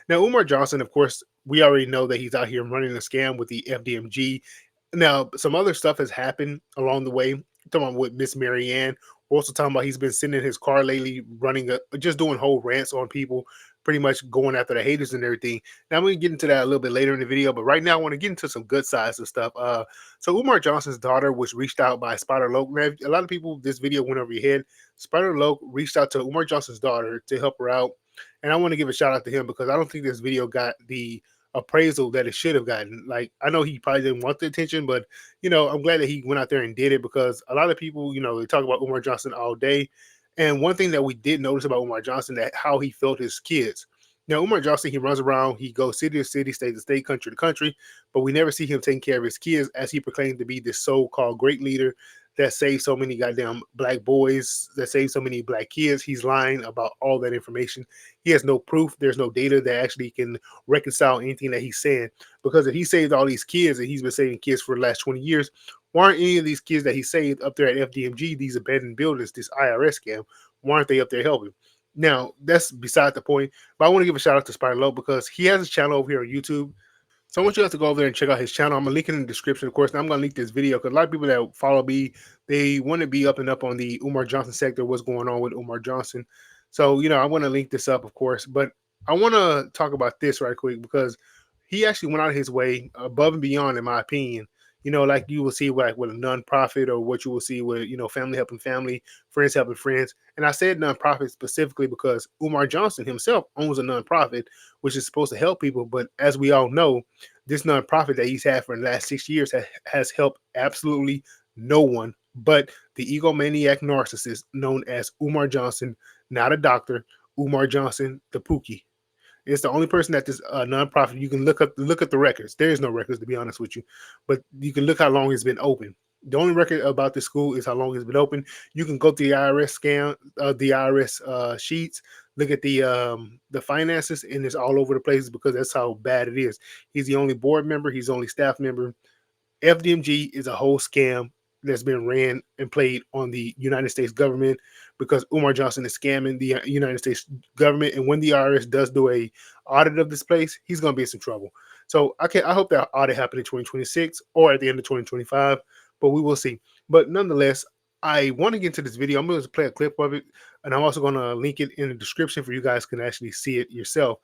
Now, Umar Johnson, of course, we already know that he's out here running a scam with the FDMG. Now, some other stuff has happened along the way. Talking about with Miss Marianne. We're also talking about he's been sitting in his car lately, just doing whole rants on people, pretty much going after the haters and everything. Now, I'm going to get into that a little bit later in the video, but right now I want to get into some good sides of stuff. So Umar Johnson's daughter was reached out by Spider Loke. Now, a lot of people, this video went over your head. Spider Loke reached out to Umar Johnson's daughter to help her out, and I want to give a shout out to him because I don't think this video got the appraisal that it should have gotten. Like, I know he probably didn't want the attention, but I'm glad that he went out there and did it, because a lot of people, they talk about Umar Johnson all day. And one thing that we did notice about Umar Johnson, that how he felt his kids. Now, Umar Johnson, he runs around, he goes city to city, state to state, country to country, but we never see him taking care of his kids, as he proclaimed to be this so-called great leader that saved so many goddamn black boys, that saved so many black kids. He's lying about all that information. He has no proof. There's no data that actually can reconcile anything that he's saying. Because if he saved all these kids, and he's been saving kids for the last 20 years, why aren't any of these kids that he saved up there at FDMG, these abandoned buildings, this IRS scam, why aren't they up there helping? Now, that's beside the point, but I want to give a shout out to Spider Low, because he has a channel over here on YouTube. So I want you guys to go over there and check out his channel. I'm going to link it in the description, of course, and I'm going to link this video because a lot of people that follow me, they want to be up and up on the Umar Johnson sector, what's going on with Umar Johnson. So, I want to link this up, of course, but I want to talk about this right quick, because he actually went out of his way above and beyond, in my opinion. Like you will see with a nonprofit, or what you will see with, family helping family, friends helping friends. And I said nonprofit specifically because Umar Johnson himself owns a nonprofit, which is supposed to help people. But as we all know, this nonprofit that he's had for the last 6 years has helped absolutely no one but the egomaniac narcissist known as Umar Johnson, not a doctor, Umar Johnson, the Pookie. It's the only person that this nonprofit, you can look at the records. There is no records, to be honest with you, but you can look how long it's been open. The only record about this school is how long it's been open. You can go to the IRS the IRS sheets, look at the finances, and it's all over the place, because that's how bad it is. He's the only board member. He's the only staff member. FDMG is a whole scam that's been ran and played on the United States government, because Umar Johnson is scamming the United States government. And when the IRS does do a audit of this place, he's going to be in some trouble. So I hope that audit happens in 2026 or at the end of 2025, but we will see. But nonetheless, I want to get into this video. I'm going to play a clip of it, and I'm also going to link it in the description for you guys can actually see it yourself.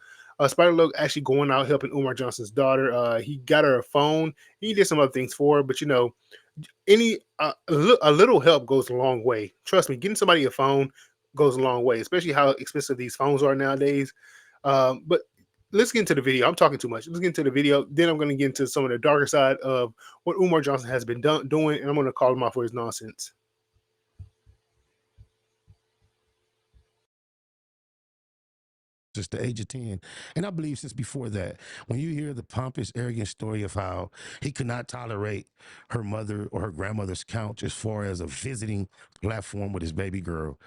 Spider Look actually going out helping Umar Johnson's daughter. He got her a phone. He did some other things for her, but a little help goes a long way. Trust me, getting somebody a phone goes a long way, especially how expensive these phones are nowadays. But let's get into the video. I'm talking too much. Let's get into the video. Then I'm going to get into some of the darker side of what Umar Johnson has been doing, and I'm going to call him out for his nonsense. Since the age of 10. And I believe since before that, when you hear the pompous, arrogant story of how he could not tolerate her mother or her grandmother's couch as far as a visiting platform with his baby girl,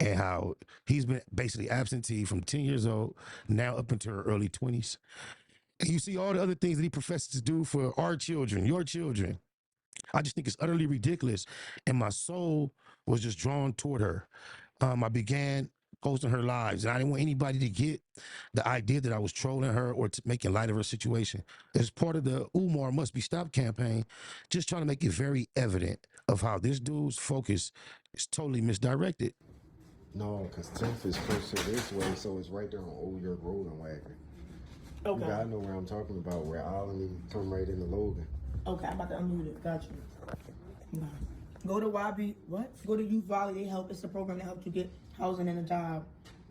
and how he's been basically absentee from 10 years old, now up into her early 20s. And you see all the other things that he professes to do for our children, your children. I just think it's utterly ridiculous. And my soul was just drawn toward her. I began posting her lives, and I didn't want anybody to get the idea that I was trolling her or making light of her situation. As part of the Umar Must Be Stopped campaign, just trying to make it very evident of how this dude's focus is totally misdirected. No, because 10th is closer this way, so it's right there on Old York Road in Wagner. Okay. I know where I'm talking about, where Olney come right into Logan. Okay, I'm about to unmute it. Got you. Okay. Go to YB, what? Go to Youth Volley, they help. It's the program that helps you get housing and a job.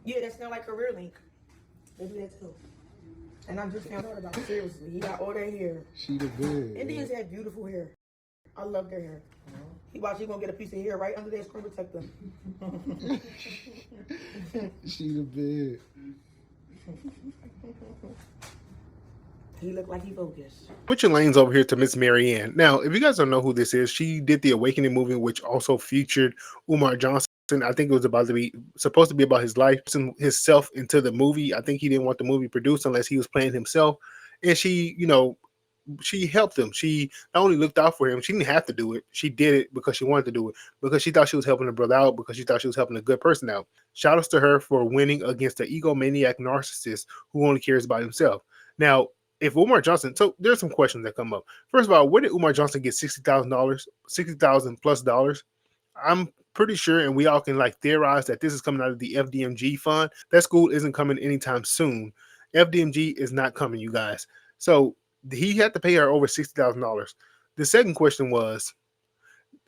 Yeah, that's not like Career Link. They do that too. And I just found out about it, seriously. He got all that hair. She the good. Indians have beautiful hair. I love their hair. He watch, he gonna get a piece of hair right under their screen protector. She the bed. He looked like he focused. Switching lanes over here to Miss Marianne. Now, if you guys don't know who this is, she did the Awakening movie, which also featured Umar Johnson. I think it was supposed to be about his life and himself into the movie. I think he didn't want the movie produced unless he was playing himself. And she, she helped him. She not only looked out for him, she didn't have to do it. She did it because she wanted to do it, because she thought she was helping her brother out, because she thought she was helping a good person out. Shout outs to her for winning against the egomaniac narcissist who only cares about himself. Now, if Umar Johnson, so there's some questions that come up. First of all, where did Umar Johnson get $60,000, $60,000 plus? I'm pretty sure, and we all can like theorize that this is coming out of the FDMG fund. That school isn't coming anytime soon. FDMG is not coming, you guys. So he had to pay her over $60,000. The second question was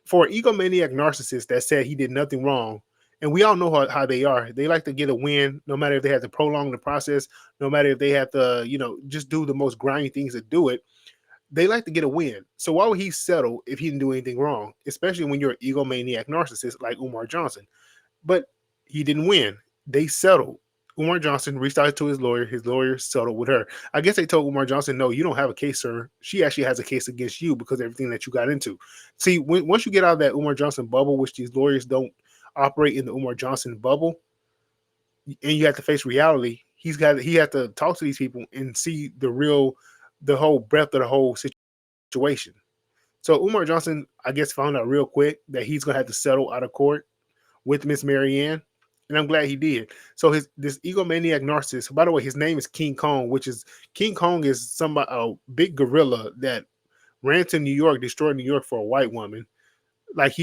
for an egomaniac narcissist that said he did nothing wrong. And we all know how they are. They like to get a win, no matter if they have to prolong the process, no matter if they have to, just do the most grimy things to do it. They like to get a win. So why would he settle if he didn't do anything wrong? Especially when you're an egomaniac narcissist like Umar Johnson. But he didn't win. They settled. Umar Johnson reached out to his lawyer. His lawyer settled with her. I guess they told Umar Johnson, no, you don't have a case, sir. She actually has a case against you because of everything that you got into. See, once you get out of that Umar Johnson bubble, which these lawyers don't operate in the Umar Johnson bubble, and you have to face reality, he had to talk to these people and see the whole breadth of the whole situation. So Umar Johnson, I guess, found out real quick that he's gonna have to settle out of court with Miss Marianne, and I'm glad he did. So this egomaniac narcissist. By the way, his name is King Kong, which is King Kong is somebody a big gorilla that ran to New York, destroyed New York for a white woman. Like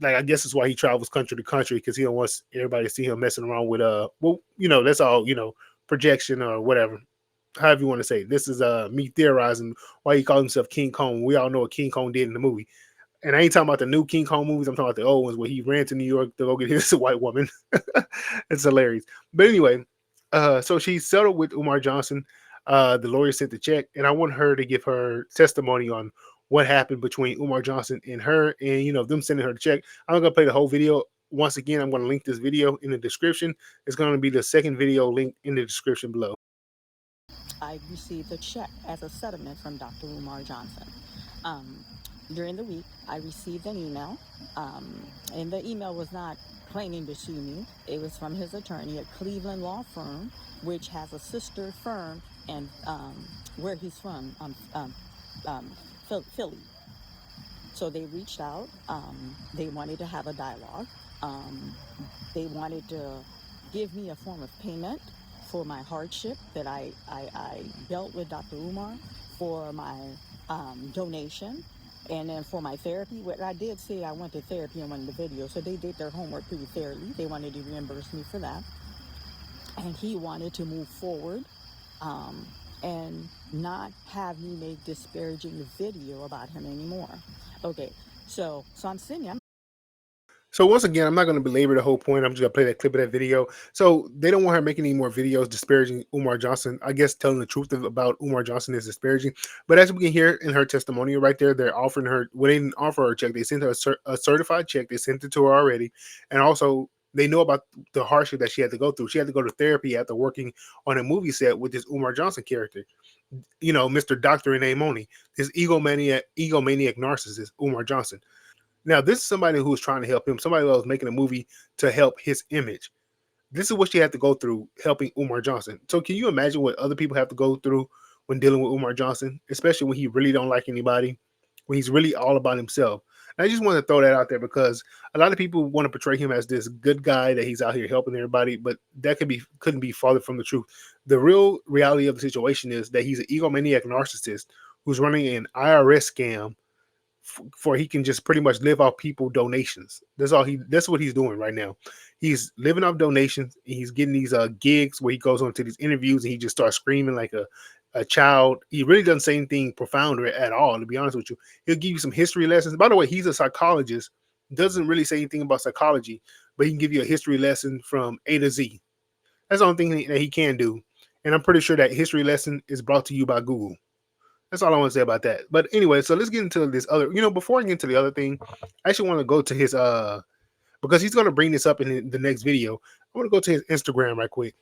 I guess that's why he travels country to country because he don't want everybody to see him messing around with that's all projection or whatever, however you want to say it. This is me theorizing why he called himself King Kong. We all know what King Kong did in the movie. And I ain't talking about the new King Kong movies. I'm talking about the old ones where he ran to New York to go get his white woman. It's hilarious. But anyway, so she settled with Umar Johnson. The lawyer sent the check, and I want her to give her testimony on what happened between Umar Johnson and her, and them sending her the check. I'm not gonna play the whole video. Once again, I'm going to link this video in the description. It's going to be the second video link in the description below. I received a check as a settlement from Dr. Umar Johnson. During the week, I received an email, and the email was not claiming to sue me. It was from his attorney at Cleveland Law Firm, which has a sister firm and where he's from, Philly. So they reached out. They wanted to have a dialogue. They wanted to give me a form of payment for my hardship that I dealt with Dr. Umar, for my donation, and then for my therapy. What I did say, I went to therapy in one of the videos, so they did their homework pretty thoroughly. They wanted to reimburse me for that. And he wanted to move forward and not have me make disparaging video about him anymore. Okay, so I'm sitting. So once again, I'm not going to belabor the whole point. I'm just going to play that clip of that video. So they don't want her making any more videos disparaging Umar Johnson. I guess telling the truth about Umar Johnson is disparaging. But as we can hear in her testimonial right there, they're offering her, well, they didn't offer her a check. They sent her a certified check. They sent it to her already. And also, they know about the hardship that she had to go through. She had to go to therapy after working on a movie set with this Umar Johnson character. Mr. Doctor in Amoni, this egomaniac narcissist, Umar Johnson. Now, this is somebody who was trying to help him, somebody who was making a movie to help his image. This is what she had to go through helping Umar Johnson. So can you imagine what other people have to go through when dealing with Umar Johnson, especially when he really don't like anybody, when he's really all about himself? And I just want to throw that out there because a lot of people want to portray him as this good guy that he's out here helping everybody, but that couldn't be farther from the truth. The real reality of the situation is that he's an egomaniac narcissist who's running an IRS scam for he can just pretty much live off people donations. That's what he's doing right now. He's living off donations. And he's getting these gigs where he goes on to these interviews and he just starts screaming like a child. He really doesn't say anything profound at all, to be honest with you. He'll give you some history lessons. By the way, he's a psychologist, doesn't really say anything about psychology, but he can give you a history lesson from A to Z. That's the only thing that he can do. And I'm pretty sure that history lesson is brought to you by Google. That's all I want to say about that. But anyway, so let's get into this other, before I get into the other thing, I actually want to go to his, because he's going to bring this up in the next video. I want to go to his Instagram right quick.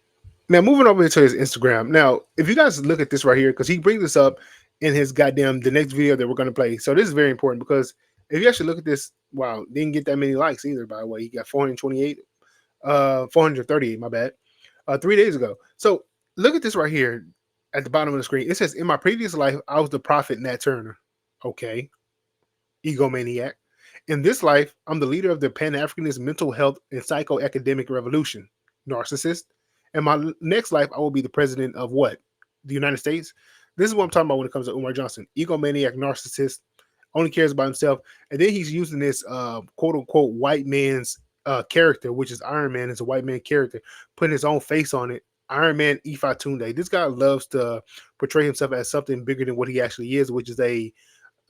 Now, moving over to his Instagram. Now, if you guys look at this right here, because he brings this up in his the next video that we're going to play. So this is very important because if you actually look at this, wow, didn't get that many likes either, by the way. He got 438, my bad, 3 days ago. So look at this right here. at the bottom of the screen. It says, "In my previous life, I was the prophet Nat Turner." Okay, egomaniac. In this life, I'm the leader of the Pan Africanist mental health and psychoacademic revolution. Narcissist. In my next life, I will be the president of what? The United States. This is what I'm talking about when it comes to Umar Johnson. Egomaniac, narcissist, only cares about himself. And then he's using this quote unquote white man's character, which is Iron Man, is a white man character, putting his own face on it. Iron Man Ifa Tunde. This guy loves to portray himself as something bigger than what he actually is, which is a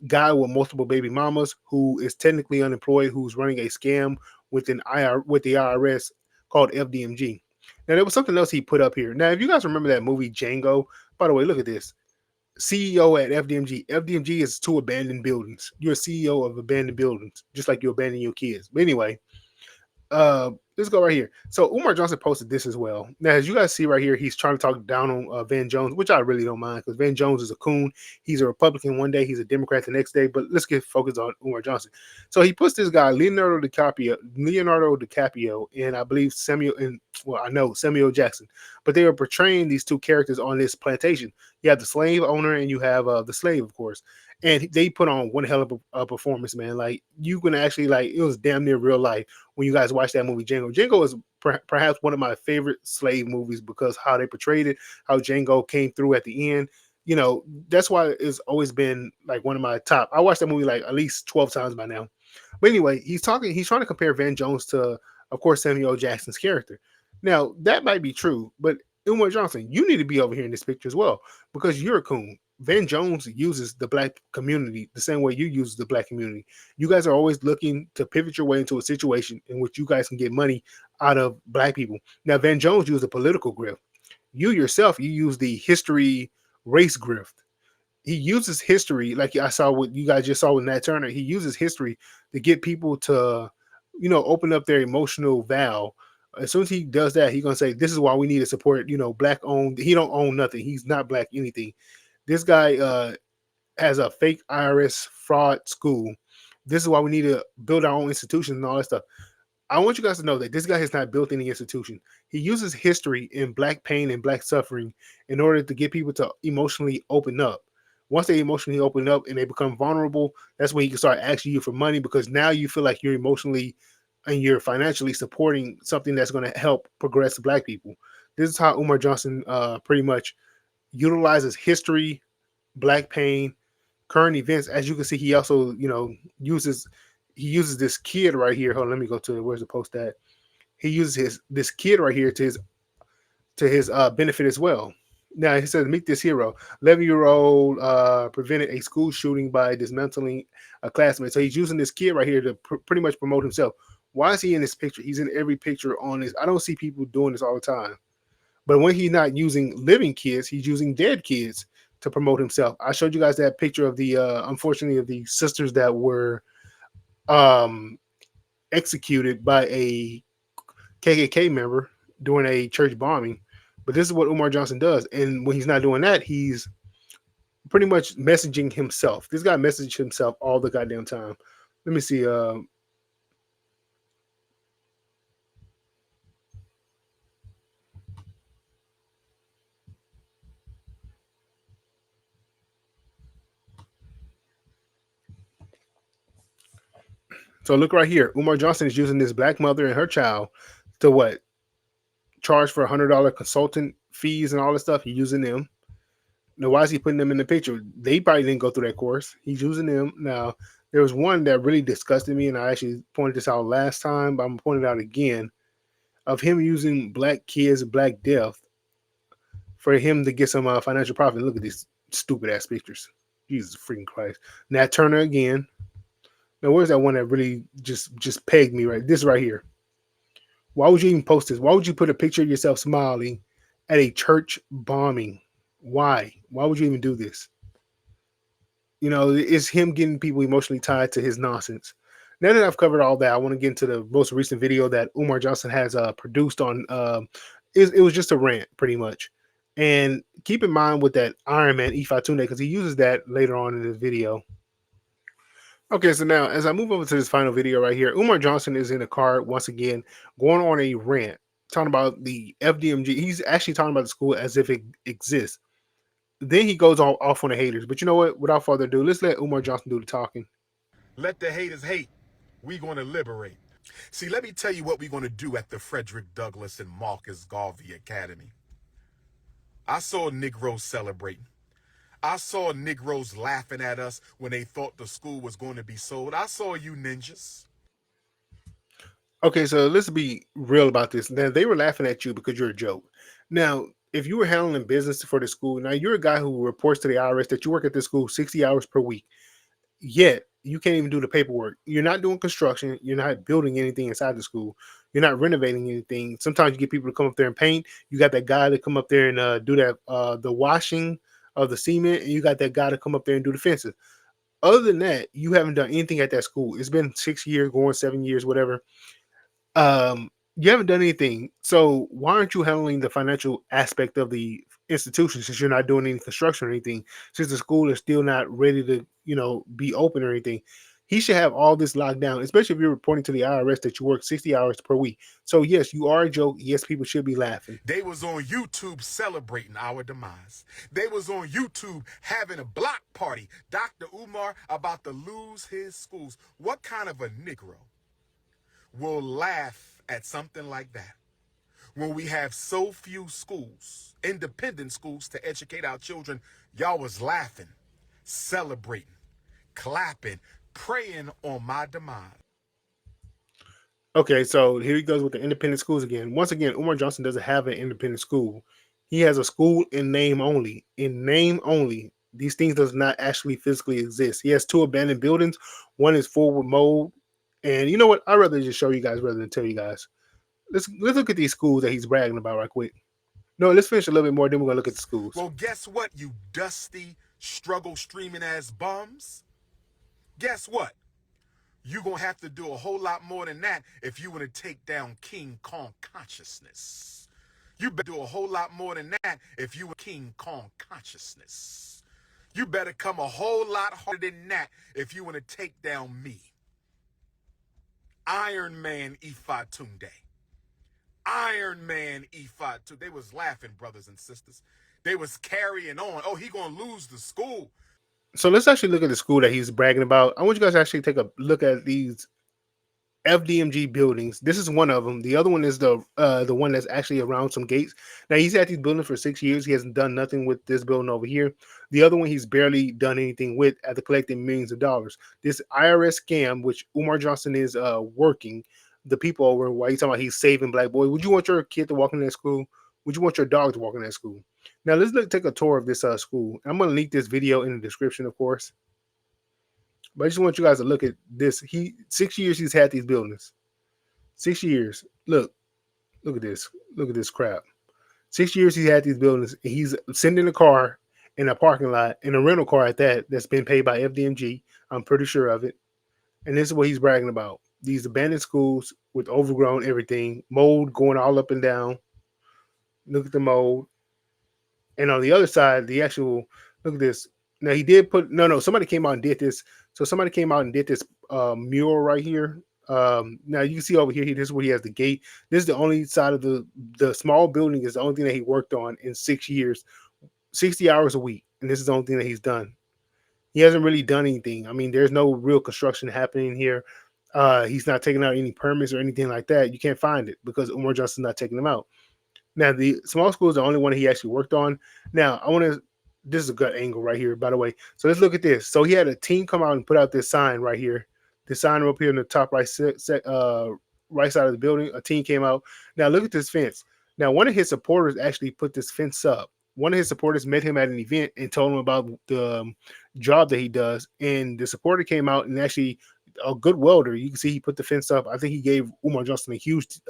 guy with multiple baby mamas who is technically unemployed, who's running a scam with the IRS called FDMG. Now there was something else he put up here. Now, if you guys remember that movie Django, by the way, look at this. CEO at FDMG. FDMG is two abandoned buildings. You're a CEO of abandoned buildings, just like you abandon your kids. But anyway, let's go right here. So Umar Johnson posted this as well. Now, as you guys see right here, he's trying to talk down on Van Jones, which I really don't mind because Van Jones is a coon. He's a Republican one day, he's a Democrat the next day. But let's get focused on Umar Johnson. So he puts this guy Leonardo DiCaprio, and I believe Samuel Jackson, but they were portraying these two characters on this plantation. You have the slave owner and you have the slave, of course. And they put on one hell of a performance, man. Like you can actually it was damn near real life when you guys watch that movie Django. Django is perhaps one of my favorite slave movies because how they portrayed it, how Django came through at the end. That's why it's always been like one of my top. I watched that movie like at least 12 times by now. But anyway, he's trying to compare Van Jones to, of course, Samuel Jackson's character. Now, that might be true, but Umar Johnson, you need to be over here in this picture as well because you're a coon. Van Jones uses the black community the same way you use the black community. You guys are always looking to pivot your way into a situation in which you guys can get money out of black people. Now, Van Jones used a political grift. You yourself, you use the history race grift. He uses history, like I saw what you guys just saw with Nat Turner. He uses history to get people to, open up their emotional valve. As soon as he does that, he's gonna say, "This is why we need to support, black owned." He don't own nothing. He's not black anything. This guy has a fake IRS fraud school. This is why we need to build our own institutions and all that stuff. I want you guys to know that this guy has not built any institution. He uses history and black pain and black suffering in order to get people to emotionally open up. Once they emotionally open up and they become vulnerable, that's when he can start asking you for money because now you feel like you're emotionally and you're financially supporting something that's going to help progress black people. This is how Umar Johnson pretty much utilizes history, black pain, current events. As you can see, he also, uses this kid right here. Hold on, let me go to where's the post at. He uses this kid right here to his benefit as well. Now he says, "Meet this hero. 11-year-old prevented a school shooting by dismantling a classmate." So he's using this kid right here to pretty much promote himself. Why is he in this picture? He's in every picture on this. I don't see people doing this all the time. But when he's not using living kids, he's using dead kids to promote himself. I showed you guys that picture of the unfortunately of the sisters that were um, executed by a KKK member during a church bombing. But this is what Umar Johnson does, and when he's not doing that, he's pretty much messaging himself. This guy messages himself all the goddamn time. Let me see. So look right here. Umar Johnson is using this black mother and her child to what? Charge for $100 consultant fees and all this stuff. He's using them. Now, why is he putting them in the picture? They probably didn't go through that course. He's using them. Now, there was one that really disgusted me, and I actually pointed this out last time, but I'm pointing it out again, of him using black kids, black death, for him to get some financial profit. Look at these stupid ass pictures. Jesus freaking Christ. Nat Turner again. Now, where's that one that really just pegged me right? This right here. Why would you even post this? Why would you put a picture of yourself smiling at a church bombing? Why? Why would you even do this? It's him getting people emotionally tied to his nonsense. Now that I've covered all that, I want to get into the most recent video that Umar Johnson has produced on. It was just a rant, pretty much. And keep in mind with that Iron Man Ifa Tunde, because he uses that later on in the video. Okay, so now as I move over to this final video right here, Umar Johnson is in a car once again, going on a rant, talking about the FDMG. He's actually talking about the school as if it exists. Then he goes off on the haters. But you know what? Without further ado, let's let Umar Johnson do the talking. Let the haters hate. We gonna liberate. See, let me tell you what we gonna do at the Frederick Douglass and Marcus Garvey Academy. I saw Negroes celebrating. I saw Negroes laughing at us when they thought the school was going to be sold. I saw you ninjas. Okay, so let's be real about this. Now they were laughing at you because you're a joke. Now, if you were handling business for the school, now you're a guy who reports to the IRS that you work at this school 60 hours per week. Yet you can't even do the paperwork. You're not doing construction. You're not building anything inside the school. You're not renovating anything. Sometimes you get people to come up there and paint. You got that guy to come up there and do that the washing of the cement, and you got that guy to come up there and do the fences. Other than that, you haven't done anything at that school. It's been 6 years, going 7 years, whatever. You haven't done anything. So why aren't you handling the financial aspect of the institution since you're not doing any construction or anything? Since the school is still not ready to, be open or anything. He should have all this locked down, especially if you're reporting to the IRS that you work 60 hours per week. So yes, you are a joke. Yes, people should be laughing. They was on YouTube celebrating our demise. They was on YouTube having a block party. Dr. Umar about to lose his schools. What kind of a Negro will laugh at something like that when we have so few schools, independent schools to educate our children? Y'all was laughing, celebrating, clapping, praying on my demise. Okay, so here he goes with the independent schools again. Once again, Umar Johnson doesn't have an independent school. He has a school in name only. In name only. These things does not actually physically exist. He has two abandoned buildings. One is full with mold. And you know what? I'd rather just show you guys rather than tell you guys. Let's look at these schools that he's bragging about right quick. No, let's finish a little bit more, then we're gonna look at the schools. Well, guess what, you dusty, struggle streaming ass bums? Guess what? You're going to have to do a whole lot more than that if you want to take down King Kong consciousness. You better do a whole lot more than that if you want King Kong consciousness. You better come a whole lot harder than that if you want to take down me. Iron Man Ifatunde. Iron Man Ifatunde. They was laughing, brothers and sisters. They was carrying on. Oh, he going to lose the school. So let's actually look at the school that he's bragging about. I want you guys to actually take a look at these FDMG buildings. This is one of them. The other one is the one that's actually around some gates. Now he's had these buildings for 6 years. He hasn't done nothing with this building over here. The other one he's barely done anything with after collecting millions of dollars. This IRS scam, which Umar Johnson is working the people over. Why you talking about he's saving black boys? Would you want your kid to walk in that school? Would you want your dog to walk in that school? Now let's take a tour of this school. I'm gonna link this video in the description, of course. But I just want you guys to look at this. 6 years he's had these buildings. 6 years. Look at this. Look at this crap. 6 years he's had these buildings. He's sitting in a car in a parking lot, in a rental car at that, that's been paid by FDMG. I'm pretty sure of it. And this is what he's bragging about. These abandoned schools with overgrown everything, mold going all up and down. Look at the mold. And on the other side, the actual, look at this. Now he did put no. Somebody came out and did this. So somebody came out and did this mural right here. Now you can see over here. This is where he has the gate. This is the only side of the small building. Is the only thing that he worked on in 6 years, 60 hours a week, and this is the only thing that he's done. He hasn't really done anything. I mean, there's no real construction happening here. He's not taking out any permits or anything like that. You can't find it because Umar Johnson's not taking them out. Now, the small school is the only one he actually worked on. Now, I want to. This is a good angle right here, by the way. So let's look at this. So he had a team come out and put out this sign right here. This sign up here in the top right right side of the building. A team came out. Now look at this fence. Now one of his supporters actually put this fence up. One of his supporters met him at an event and told him about the job that he does. And the supporter came out and actually a good welder. You can see he put the fence up. I think he gave Umar Johnson a huge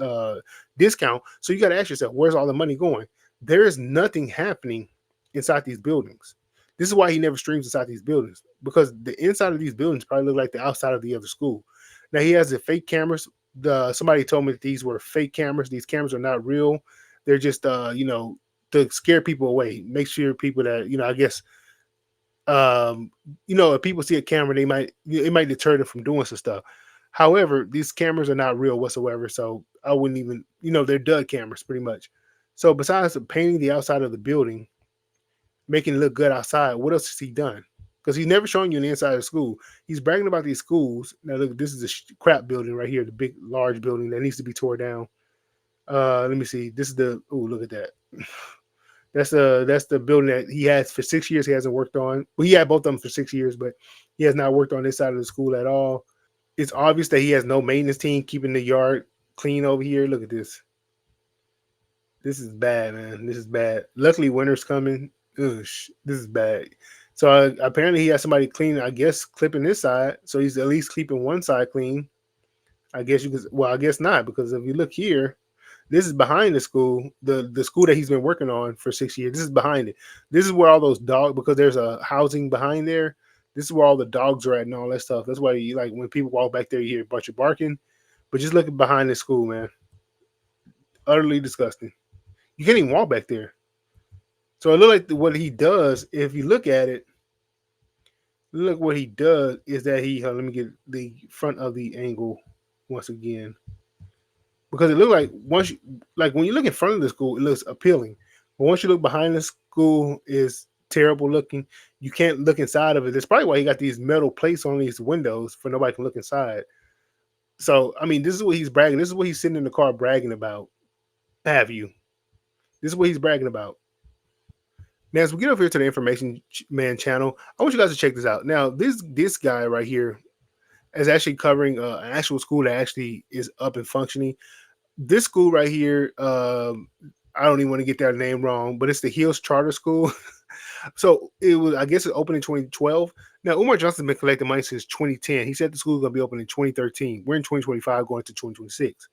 discount. So you got to ask yourself, where's all the money going? There is nothing happening inside these buildings. This is why he never streams inside these buildings, because the inside of these buildings probably look like the outside of the other school. Now he has the fake cameras. Somebody told me that these were fake cameras. These cameras are not real. They're just to scare people away. Make sure people that I guess if people see a camera, it might deter them from doing some stuff. However, these cameras are not real whatsoever. So I wouldn't even they're dud cameras pretty much. So besides painting the outside of the building, making it look good outside. What else has he done? Because he's never showing you the inside of the school. He's bragging about these schools. Now look, this is a crap building right here, the big, large building that needs to be tore down. Let me see. This is the. Oh, look at that. That's the building that he has for 6 years. He hasn't worked on. Well, he had both of them for 6 years, but he has not worked on this side of the school at all. It's obvious that he has no maintenance team keeping the yard clean over here. Look at this. This is bad, man. This is bad. Luckily, winter's coming. Ugh, this is bad. So apparently, he has somebody clean. I guess clipping this side, so he's at least keeping one side clean. I guess you could. Well, I guess not, because if you look here, this is behind the school, the school that he's been working on for 6 years. This is behind it. This is where all those dogs, because there's a housing behind there. This is where all the dogs are at and all that stuff. That's why you like when people walk back there, you hear a bunch of barking. But just looking behind the school, man, utterly disgusting. You can't even walk back there. So it look like what he does. If you look at it, look what he does is that he. Let me get the front of the angle once again, because it looked like once you, like when you look in front of the school, it looks appealing, but once you look behind the school, is terrible looking. You can't look inside of it. That's probably why he got these metal plates on these windows for nobody can look inside. So I mean, this is what he's bragging. This is what he's sitting in the car bragging about. Have you? This is what he's bragging about. Now, as we get over here to the Information Man channel, I want you guys to check this out. Now, this guy right here is actually covering an actual school that actually is up and functioning. This school right here, I don't even want to get that name wrong, but it's the Hills Charter School. So it was, I guess, it opened in 2012. Now, Umar Johnson's been collecting money since 2010. He said the school is going to be open in 2013. We're in 2025, going to 2026.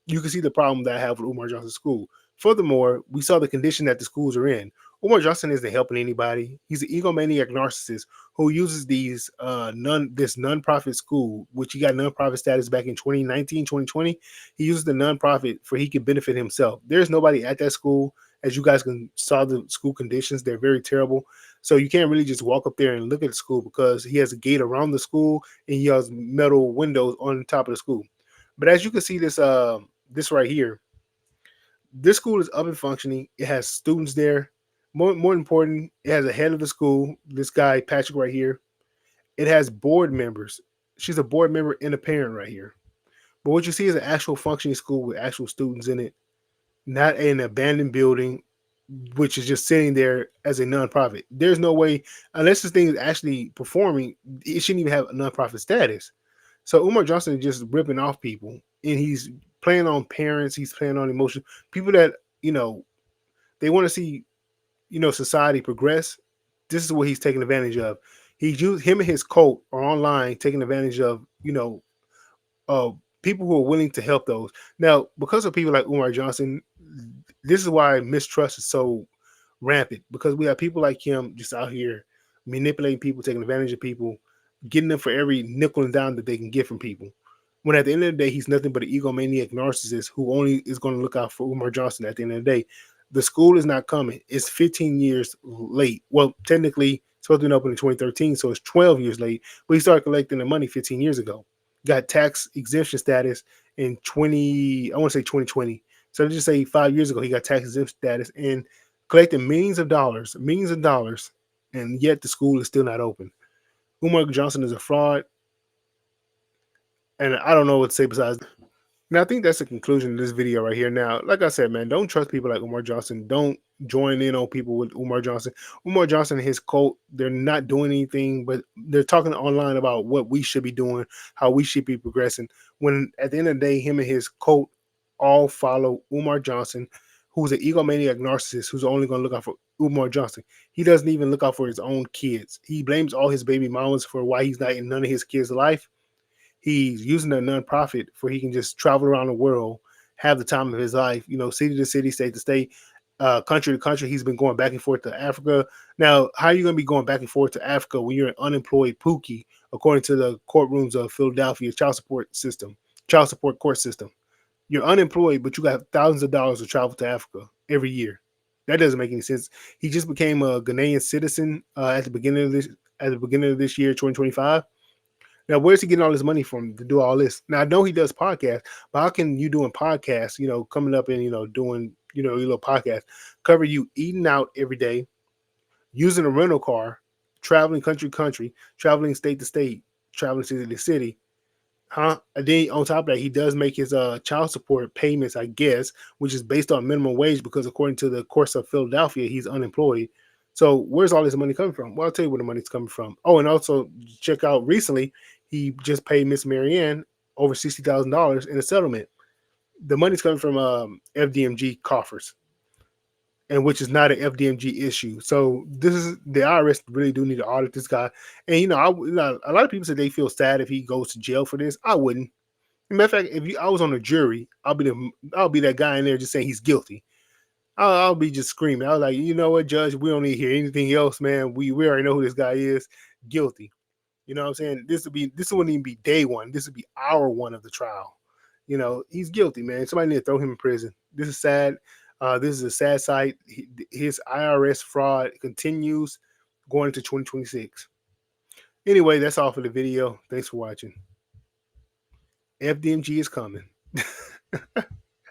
You can see the problem that I have with Umar Johnson's school. Furthermore, we saw the condition that the schools are in. Umar Johnson isn't helping anybody. He's an egomaniac narcissist who uses this nonprofit school, which he got nonprofit status back in 2019, 2020. He uses the nonprofit for he can benefit himself. There's nobody at that school. As you guys can saw the school conditions, they're very terrible. So you can't really just walk up there and look at the school because he has a gate around the school and he has metal windows on the top of the school. But as you can see, this right here, this school is up and functioning. It has students there. More important, it has a head of the school. This guy Patrick right here. It has board members. She's a board member and a parent right here. But what you see is an actual functioning school with actual students in it, not an abandoned building, which is just sitting there as a nonprofit. There's no way, unless this thing is actually performing, it shouldn't even have a nonprofit status. So Umar Johnson is just ripping off people, and he's playing on parents. He's playing on emotion. People that they want to see society progress. This is what he's taking advantage of. Him and his cult are online taking advantage of uh, people who are willing to help those. Now, because of people like Umar Johnson, this is why mistrust is so rampant, because we have people like him just out here manipulating people, taking advantage of people, getting them for every nickel and dime that they can get from people. When at the end of the day, he's nothing but an egomaniac narcissist who only is going to look out for Umar Johnson at the end of the day. The school is not coming. It's 15 years late. Well, technically, it's supposed to be open in 2013, so it's 12 years late. But he started collecting the money 15 years ago. Got tax exemption status in I want to say 2020. So let's just say 5 years ago, he got tax exempt status and collected millions of dollars, and yet the school is still not open. Umar Johnson is a fraud, and I don't know what to say besides. Now, I think that's the conclusion of this video right here. Now, like I said, man, don't trust people like Umar Johnson. Don't join in on people with Umar Johnson. Umar Johnson and his cult, they're not doing anything, but they're talking online about what we should be doing, how we should be progressing. When at the end of the day, him and his cult all follow Umar Johnson, who's an egomaniac narcissist who's only going to look out for Umar Johnson. He doesn't even look out for his own kids. He blames all his baby mamas for why he's not in none of his kids' life. He's using a nonprofit for he can just travel around the world, have the time of his life, city to city, state to state, country to country. He's been going back and forth to Africa. Now, how are you going to be going back and forth to Africa when you're an unemployed pookie, according to the courtrooms of Philadelphia child support court system? You're unemployed, but you got thousands of dollars to travel to Africa every year. That doesn't make any sense. He just became a Ghanaian citizen at the beginning of this year, 2025. Now, where's he getting all this money from to do all this? Now, I know he does podcasts, but how can you doing podcasts, coming up and, doing, your little podcast, cover you eating out every day, using a rental car, traveling country to country, traveling state to state, traveling city to city. Huh? And then on top of that, he does make his child support payments, I guess, which is based on minimum wage because according to the courts of Philadelphia, he's unemployed. So where's all this money coming from? Well, I'll tell you where the money's coming from. Oh, and also check out recently, he just paid Miss Marianne over $60,000 in a settlement. The money's coming from FDMG coffers, and which is not an FDMG issue. So this is the IRS really do need to audit this guy. And a lot of people say they feel sad if he goes to jail for this. I wouldn't. Matter of fact, I was on a jury, I'll be that guy in there just saying he's guilty. I'll be just screaming. I was like, you know what, Judge, we don't need to hear anything else, man. We already know who this guy is. Guilty. You know what I'm saying? This wouldn't even be day one. This would be hour one of the trial. He's guilty, man. Somebody need to throw him in prison. This is sad. This is a sad sight. His IRS fraud continues going into 2026. Anyway, that's all for the video. Thanks for watching. FDMG is coming.